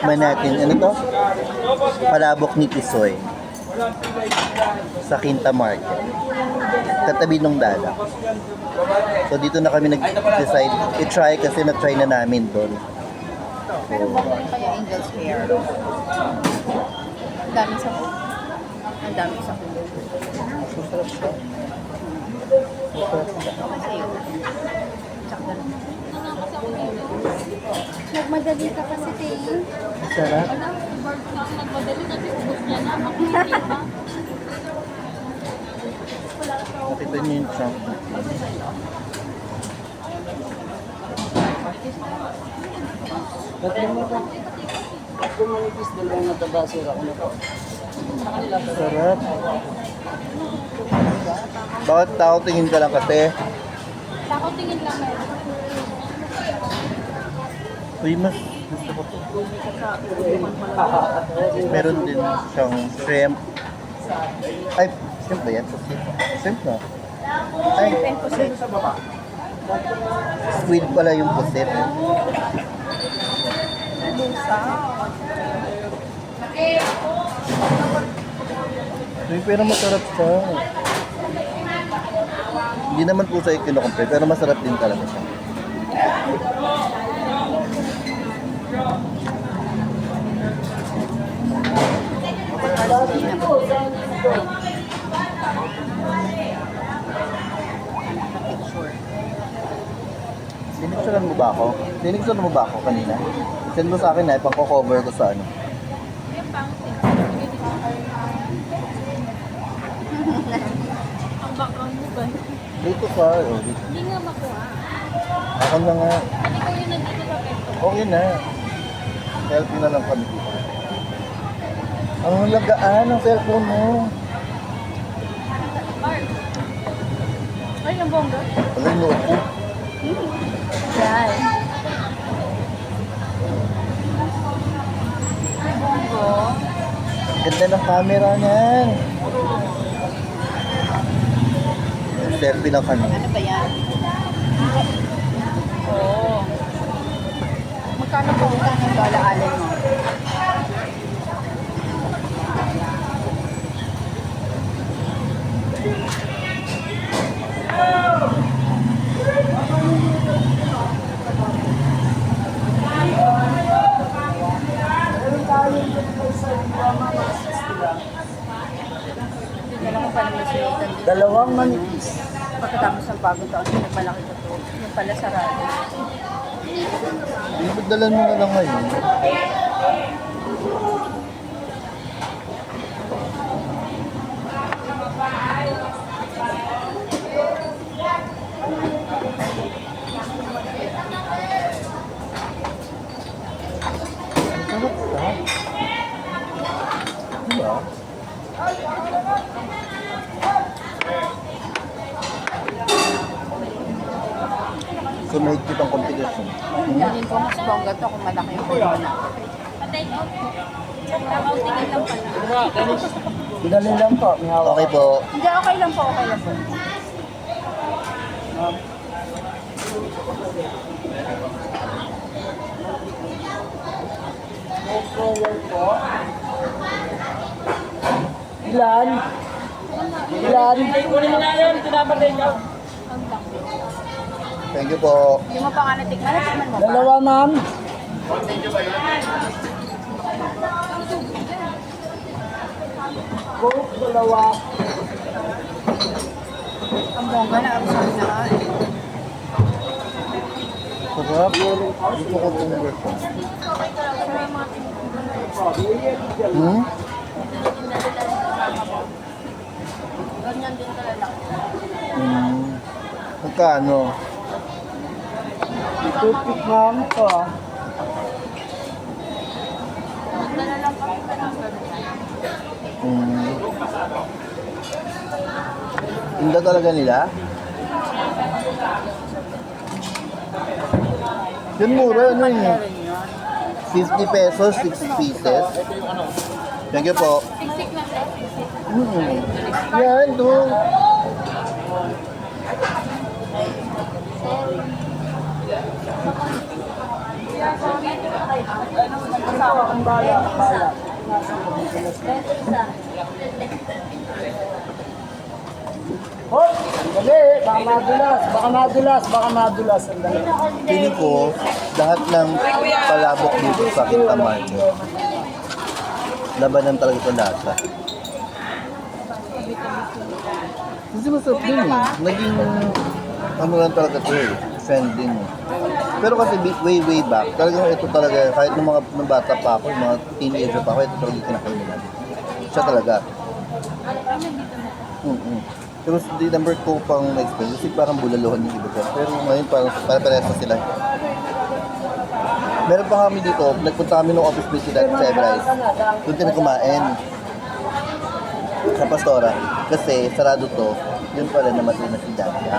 Tikman natin, ano to? Palabok ni Tisoy. Sa Quinta Market. Katabi ng dagat. So dito na kami nag-decide i-try kasi na-try na namin doon. Pero baka yung kaya angel's hair. Ang dami sa kulog. Ang dami sa kulog. Masarap siya. Okay sa'yo. Tsaka lang. Nagmadali ka kasi, Tay. Sarap. Nagmadali kasi ubos niya na. Ako hindi pa. Nakita niyo yung chunk. Tatlong manipis, dalawang natabasura ko na po. Sarap. Bakit tao tingin ka lang kasi? Ako tingin lang meron. Uy, mas gusto ko to. Meron din siyang shrimp. Ay, shrimp ba yan? Shrimp na. Ay, squid pala yung pusit. Uy, pero masarap siya. Hindi naman po sa kinukumpare, pero masarap din talaga siya. Sinicturean mo ba ako? Sinicturean mo ba ako kanina? Send mo sa akin na, ipang-cover ko sa ano. Ang background mo ba? Dito ka, oh. Hindi nga makuha. Ako na nga. Ikaw yung nandito sa pento. Okay na. Selfie na lang kami dito. Ang lagaan ng cellphone mo. Ay, ang bongga. Wala yung noo ko. Yan. Ganda ng camera niyan. Selfie lang kami. Ano ba yan? Oo. Magkano po ang bala-alay mo? Dala ko pala may silitan dito. Dalawang manipis. Pagkatapos ng bagong taon, nagmalaki ko to. Yung pala sarado. Dalan mo na lang ngayon. Sarap ka. Diba? So may kitang competition. Tingin ko mas bongga to kung malaki yung corona. Pa-take out po. Take-out tingin lang pala. Pinalin lang po, may hawak. Okay po. Hindi, okay lang po, okay lang po. Ilan? Ilan? Thank you po. Hindi mo pa nga natikman, natikman mo ba? Dalawa, ma'am. Coke, dalawa. Ang bongga na, absorb na nga eh. Sarap. Gusto ko itong version. Hmm? Ganyan din kalalaki. Hmm. Magkano? Toothpick, ma'am. Ito, ah. Magdala lang kami pa ng ganyan. Hmm. Tinda talaga nila? Yun mura, ano yun? 50 pesos, 6 pieces. Thank you po. Siksik lang sir. Yan, doon. Ano, nagkasama Ang bala, ang bala. Hoy! Dali! Baka madulas! Baka madulas! Baka madulas! Ang dali. Feeling ko, lahat ng palabok dito sa Quinta Market, labanan talaga ito lasa. Kasi masarap din eh. Naging, ano lang talaga ito eh, trending. Pero kasi way back, talagang ito talaga, kahit nung mga nung bata pa ako, yung mga teenager pa ako, ito talaga yung kinakailan. Siya talaga. Pero di number 2 pang na-experience, kasi parang bulaluhan yung iba dyan. Pero ngayon parang parehas na sila. Meron pa kami dito, nagpunta kami ng office mate si Dad Rice. Doon kami kumain. Sa Pastora. Kasi sarado to, yun pala namatay na si Daddy.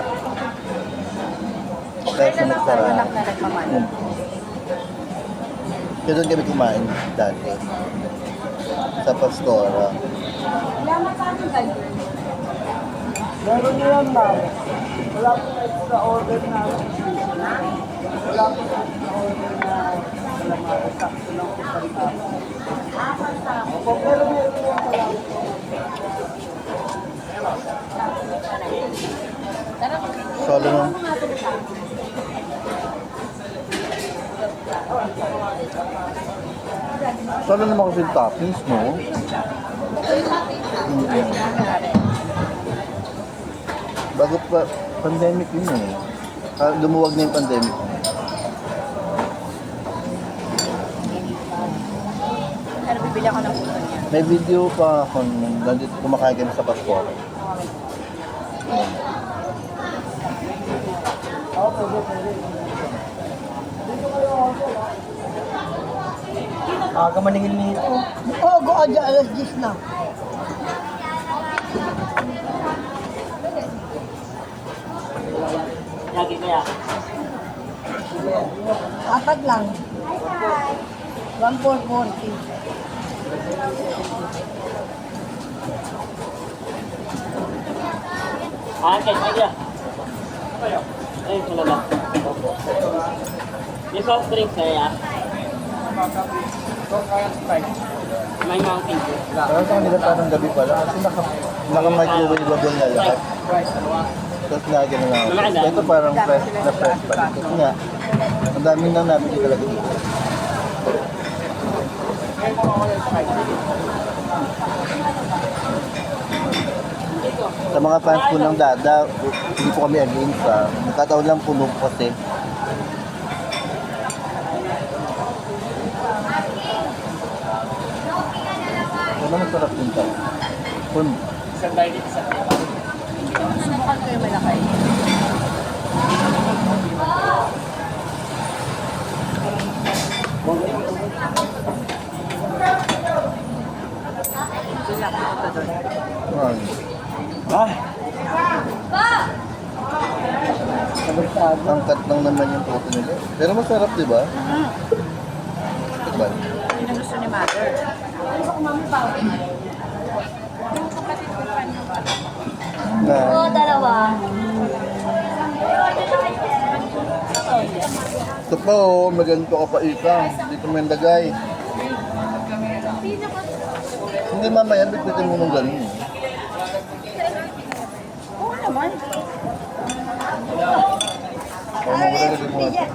Kaya siya nagsara. Anak na nagmamahal. Kaya doon kami kumain dati. Sa Pastora. Meron nyo yan, ma'am. Wala po extra order na. Wala po extra order na. Wala mga sakto lang po sa rin. Opo, pero meron nyo yan pala. Solo lang. Solo naman kasi yung toppings, no? Bago pa, pandemic yun eh. Lumuwag na yung pandemic. Pero bibili ako ng puto niya. May video pa ako nung nandito kumakain kami sa Pascual. Kamaningin nito. Oo, go aja, alas 10 na. Lagi kaya. Apat lang. 1,440. Kaya. Ayun, tulala. May soft drinks kaya. May mountain dew. Pero sa kanila parang gabi pala kasi naka-microwave na lahat. Tapos lagyan na lang. Ito parang fresh na fresh pa dito. Kasi nga, ang daming nang nabili talaga dito. Sa mga fans po ng Dada, hindi po kami against sa nagkataon lang puno po kasi. Ano masarap din sa Pun. Isang tayo dito sa Subukan ko yung malaki. Laki ito doon. Ah, kabagtado. ang cut lang naman yung puto nila. Pero masarap, di ba? Diba? Yun ang gusto ni Mother. Na, Dalawa. ito pa oh, maganto ka pa ikang. Dito mo yung lagay. Hindi mamaya, bitbitin mo nung ganun. Oo naman. O, magalagay mo nga.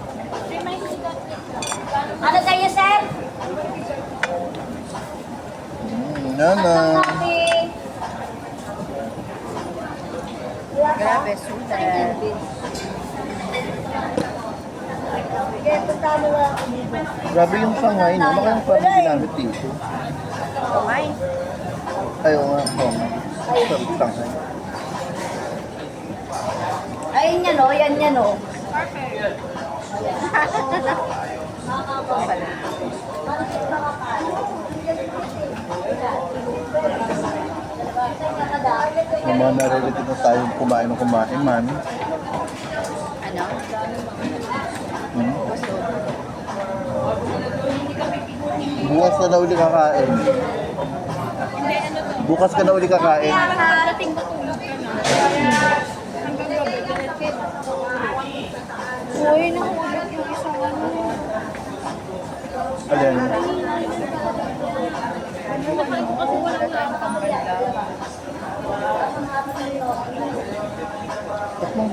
Ano kayo, sir? Nana. Grabe, super. Grabe yung sangay, no? Baka yung parang ginamit dito. Okay. Ayaw nga, sarap sangay. Ayun yan, o. Yan yan, o. Yung mga naririnig na tayong kumain ng kumain, man. Ano? Bukas ka na uli kakain. Bukas ka na uli kakain. Nakarating matulog ka na. Uy, nahulog yung isang ano. Alin?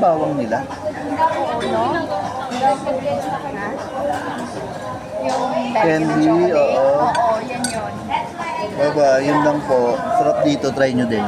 bawang nila. Oo, no? Ha? Yung Candy, chocolate. oo. Oo, yan yun. Baba, yun lang po. Sarap dito, try nyo din.